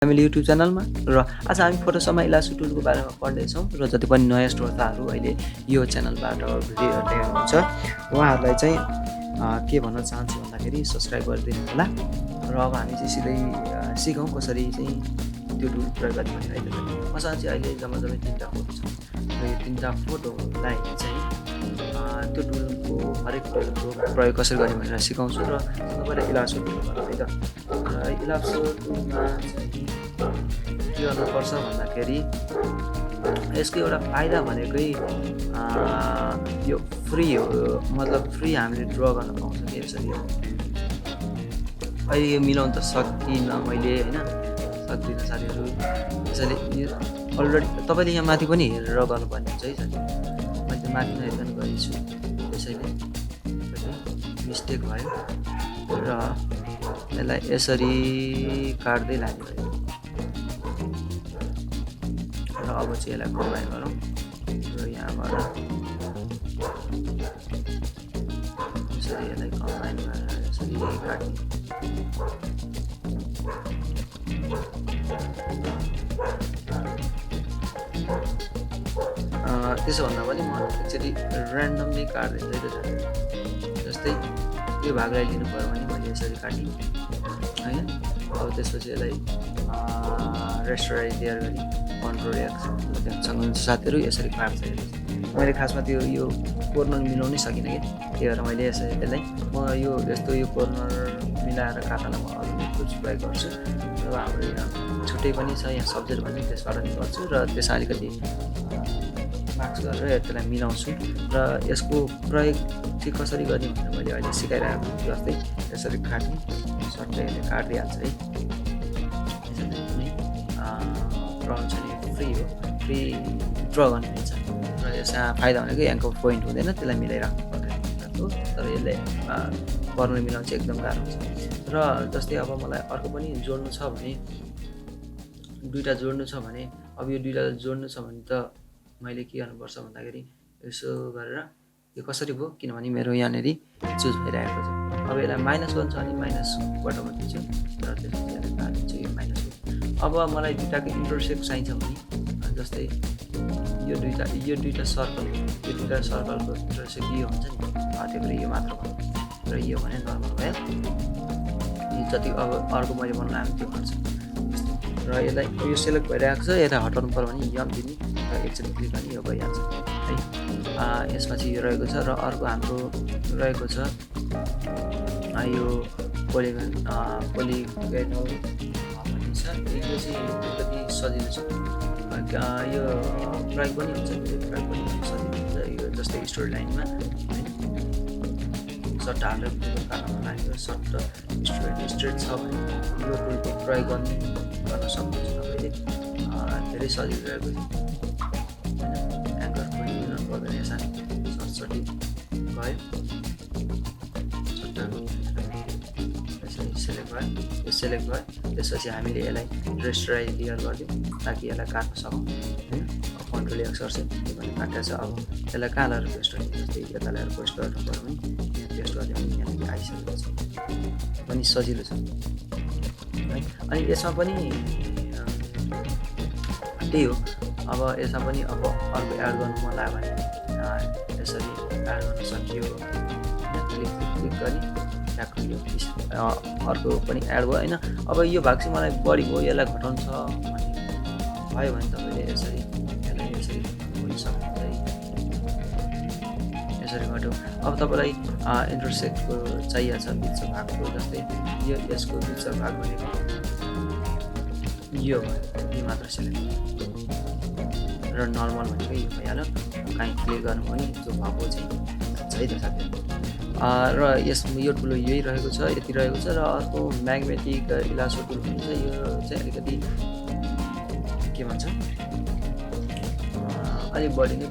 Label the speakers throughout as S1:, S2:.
S1: हामीले युट्युब च्यानलमा र आज हामी फोटोसपमा इलास्टो टुलको बारेमा पढ्दैछौँ र जति पनि नयाँ श्रोताहरू अहिले यो च्यानलबाट भिडियो हेर्नुहुन्छ उहाँहरूलाई चाहिँ के भन्न चाहन्छु भन्दाखेरि सब्सक्राइब गरिदिनु होला र अब हामी चाहिँ सिधै सिकौँ कसरी चाहिँ त्यो टुल प्रयोग गर्ने भनेर है त मसँग चाहिँ अहिले जम्मा 3टा फोटो छ र यो 3टा फोटोलाई चाहिँ त्यो टुलको हरेक टुलको प्रयोग कसरी गर्ने भनेर सिकाउँछु र तपाईँले इलास्टो टुल गर्नु है त र इलास्टो टुलमा चाहिँ के गर्नुपर्छ भन्दाखेरि यसको एउटा फाइदा भनेकै यो फ्री हो मतलब फ्री हामीले ड्र गर्न पाउँछ कि यसरी अहिले यो मिलाउन त सक्दिनँ मैले होइन सक्दिनँ साथीहरू यसैले अलरेडी तपाईँले यहाँ माथि पनि हेरेर गर्नुपर्ने हुन्छ है साथी मैले माथि नहेरिकन गरेछु त्यसैले मिस्टेक भयो र यसलाई यसरी काट्दै लाने भयो र अब चाहिँ यसलाई कम्बाइन गरौँ र यहाँबाट यसरी यसलाई कम्बाइन गरेर यसरी काट्ने त्यसो भन्दा पनि म एकचोटि ऱ्यान्डमली काट्दै जस्तै यो भागलाई लिनु पऱ्यो भने मैले यसरी काटेँ होइन अब त्यसपछि यसलाई रेस्टोरेन्ट तयार गरी कन्ट्रोल एक्स सक्नुहुन्छ साथीहरू यसरी काट्छ मैले खासमा त्यो यो कोर्नर मिलाउनै सकिनँ कि त्यही भएर मैले यसलाई म यो यस्तो यो कोर्नर मिलाएर काट्नलाई म अरू टुल्स प्रयोग गर्छु र हाम्रो यहाँ छुट्टै पनि छ यहाँ सब्जेक्ट भन्ने त्यसबाट नि गर्छु र त्यसमा अलिकति मार्क्स गरेर त्यसलाई मिलाउँछु र यसको प्रयोग चाहिँ कसरी गर्ने भनेर मैले अहिले सिकाइरहेको छु जस्तै यसरी काट्ने सट्टै यसले काटिदिइहाल्छ है यसरी कुनै प्रब्लम छैन फ्री हो फ्री ड्र गर्ने हुन्छ र यसमा फाइदा भनेको यहाँको पोइन्ट हुँदैन त्यसलाई मिलाइराख्नु पर्दैन हो तर यसले कर्नर मिलाउनु चाहिँ एकदम गाह्रो हुन्छ र जस्तै अब मलाई अर्को पनि जोड्नु छ भने दुईवटा जोड्नु छ भने अब यो दुईवटा जोड्नु छ भने त मैले के गर्नुपर्छ भन्दाखेरि यसो गरेर यो कसरी भयो किनभने मेरो यहाँनिर चुज भइरहेको छ अब यसलाई माइनस गर्नु छ भने माइनसबाट म दिन्छु र त्यसपछि यसलाई काटिदिन्छु यो माइनस अब मलाई दुईवटाको इन्टरसेक्ट चाहिन्छ भने जस्तै यो दुईवटा सर्कलको इन्टरसेक्ट यो हुन्छ नि त्यही भएर यो मात्र भयो र यो भने नर्मल भयो यो जति अब अर्को मैले बनाउनु आएको त्यो गर्छ र यसलाई यो सेलेक्ट भइरहेको छ यसलाई हटाउनु पर्यो भने यम दिने र एकचोटि क्लिक गर्ने यो भइहाल्छ है यसमा चाहिँ यो रहेको छ र अर्को हाम्रो रहेको छ यो पोलिगोनल भन्ने छ यो चाहिँ अलिकति सजिलो छ यो प्रयोग पनि हुन्छ प्रयोग पनि सजिलो हुन्छ यो जस्तै स्टोरी लाइनमा सट्ट हालेर काट्नको लागि सट्ट स्ट्रेट छ भने यो टुलको प्रयोग गर्न सक्नुहुन्छ तपाईँले धेरै सजिलो रहेको छ होइन एङ्कर पनि लिनु पर्दैन यसमा सटसटी गयो सट्टाको यसरी सेलेक्ट भयो यो सेलेक्ट भयो त्यसपछि हामीले यसलाई रेस्टोराइज क्लियर गरिदिउँ ताकि यसलाई काट्न सकौँ होइन कन्ट्रोल एक्स गर्छ त्यो पनि काटेको छ अब यसलाई कहाँ लगाएर पेस्ट गर्ने जस्तै यता लगाएर पेस्ट गर्नु पऱ्यो भने यहाँ पेस्ट गर्यो भने यहाँनिर आइसकेको छ पनि सजिलो छ है अनि यसमा पनि त्यही हो अब यसमा पनि अब अर्को एड गर्नु मन लाग्यो भने यसरी एड गर्न सकियो क्लिक गर्ने ट्याक्क यो अर्को पनि एड भयो होइन अब यो भाग चाहिँ मलाई बढी भयो यसलाई घटाउनु छ भने भयो भने तपाईँले यसरी यसलाई यसरी पनि सक्नुहुन्छ है यसरी घट्यो अब तपाईँलाई इन्टरसेक्टको चाहिएको छ बिच भागको जस्तै यो यसको बिच भाग भनेको यो भयो यो मात्र सेलेक्ट र नर्मल भनेको यो भइहाल्यो काहीँ क्लिक गर्नु भने जो भएको चाहिँ छ है त साथीहरू र यो ठुलो यही रहेको छ यति रहेको छ र अर्को म्याग्नेटिक इलास्टो टुल पनि छ यो चाहिँ अलिकति के भन्छ अलिक बढी नै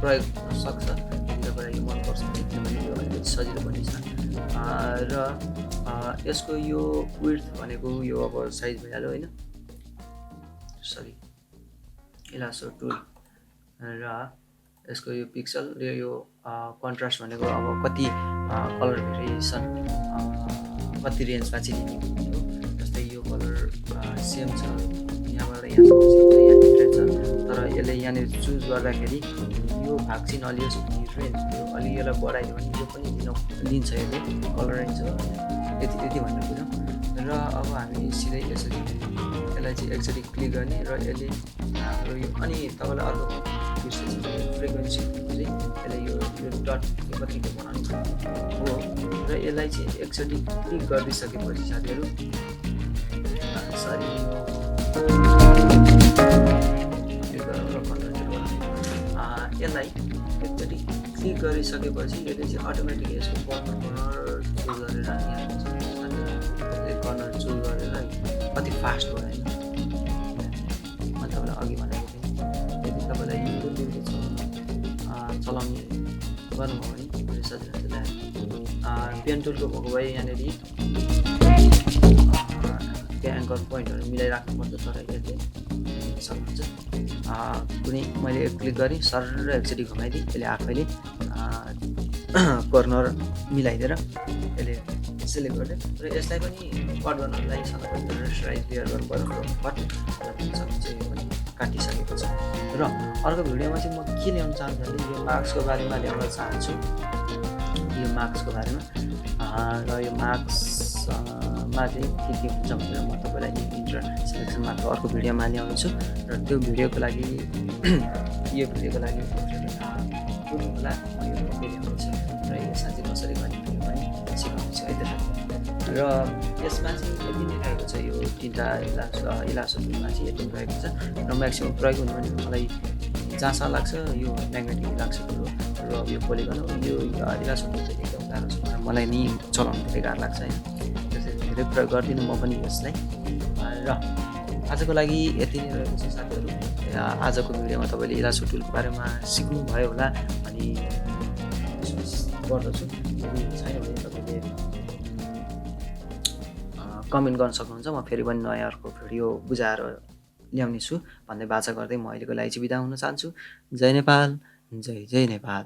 S1: प्रयोग हुन सक्छ तपाईँलाई यो मनपर्छ किनभने यो अलिकति सजिलो पनि छ र यसको यो विड्थ भनेको यो अब साइज भइहाल्यो होइन सरी इलास्टो टुल र यसको यो पिक्सल र यो कन्ट्रास्ट भनेको अब कति कलर भेरिएसन कति रेन्जमा चाहिँ लिने हो जस्तै यो कलर सेम छ, यहाँबाट यहाँसम्म सेम छ, यहाँ डिफ्रेन्ट छ। तर यसले यहाँनिर चुज गर्दाखेरि यो भाग चाहिँ नलियोस् भन्ने रेन्ज, यो अलि यसलाई बढाइदियो भने यो पनि लिन्छ यसले, कलर रेन्ज हो यति यति भन्ने कुरा। र अब हामी सिधै यसरी यसलाई चाहिँ एकचोटि क्लिक गर्ने र यसले हाम्रो यो, अनि तपाईँलाई अर्को फ्रिक्वेन्सी चाहिँ यसले यो डट कतिको बनाउनु हो। र यसलाई चाहिँ एकचोटि क्लिक गरिदिइसकेपछि साथीहरू, सरी यसलाई एकचोटि क्लिक गरिसकेपछि यसले चाहिँ अटोमेटिक यसको कर्नर चुज गरेर कर्नर चुज गरेर कति फास्ट भयो होइन। मैले तपाईँलाई अघि भनेको थिएँ, यदि तपाईँलाई यो भिडियो चलाउने गर्नुभयो भने सजिलो हुन्छ। पेन टुलको भएको भए यहाँनिर त्यो एङ्कर पोइन्टहरू मिलाइराख्नुपर्छ, तर यसले सक्नुहुन्छ। कुनै मैले क्लिक गरेँ सर र एकचोटि घुमाइदिएँ, यसले आफैले कर्नर मिलाइदिएर यसले सिलेक्ट गरेँ। र यसलाई पनि कट गर्नको लागि राइट क्लियर गर्नु पर्यो, कट सक्नुहुन्छ। यो पनि काटिसकेको छ। र अर्को भिडियोमा चाहिँ म के ल्याउन चाहन्छु भने यो मार्क्सको बारेमा ल्याउन चाहन्छु, यो मार्क्सको बारेमा। र यो मार्क्समा चाहिँ के हुन्छ भनेर म तपाईँलाई इन्टर सेलेक्सन मार्क्सको अर्को भिडियोमा ल्याउँछु। र त्यो भिडियोको लागि यो भिडियोको लागि होला म यो ल्याउँछु र यसमा चाहिँ कसरी गर्ने पनि सिकाउँछु है त। र यसमा चाहिँ यति नै रहेको छ, यो तिनवटा इलासो टुलमा चाहिँ यति नै रहेको छ। र म्याक्सिमम् प्रयोग हुनु भने मलाई जहाँसम्म लाग्छ यो म्याग्नेटिक इलासो टुल हो। र यो पोलिगन हो, यो इलासो टुल चाहिँ एकदम गाह्रो छ, मलाई नि चलाउनु धेरै गाह्रो लाग्छ होइन। त्यसैले धेरै प्रयोग गर्दिनँ म पनि यसलाई। र आजको लागि यति नै रहेको छ साथीहरू। आजको भिडियोमा तपाईँले इलासो टुलको बारेमा सिक्नुभयो होला अनि गर्दछु। यदि छैन भने तपाईँले कमेन्ट गर्न सक्नुहुन्छ, म फेरि पनि नयाँ अर्को भिडियो बुझाएर ल्याउने छु भन्दै बाचा गर्दै म अहिलेको लागि चाहिँ बिदा हुन चाहन्छु। जय नेपाल, जय जय नेपाल।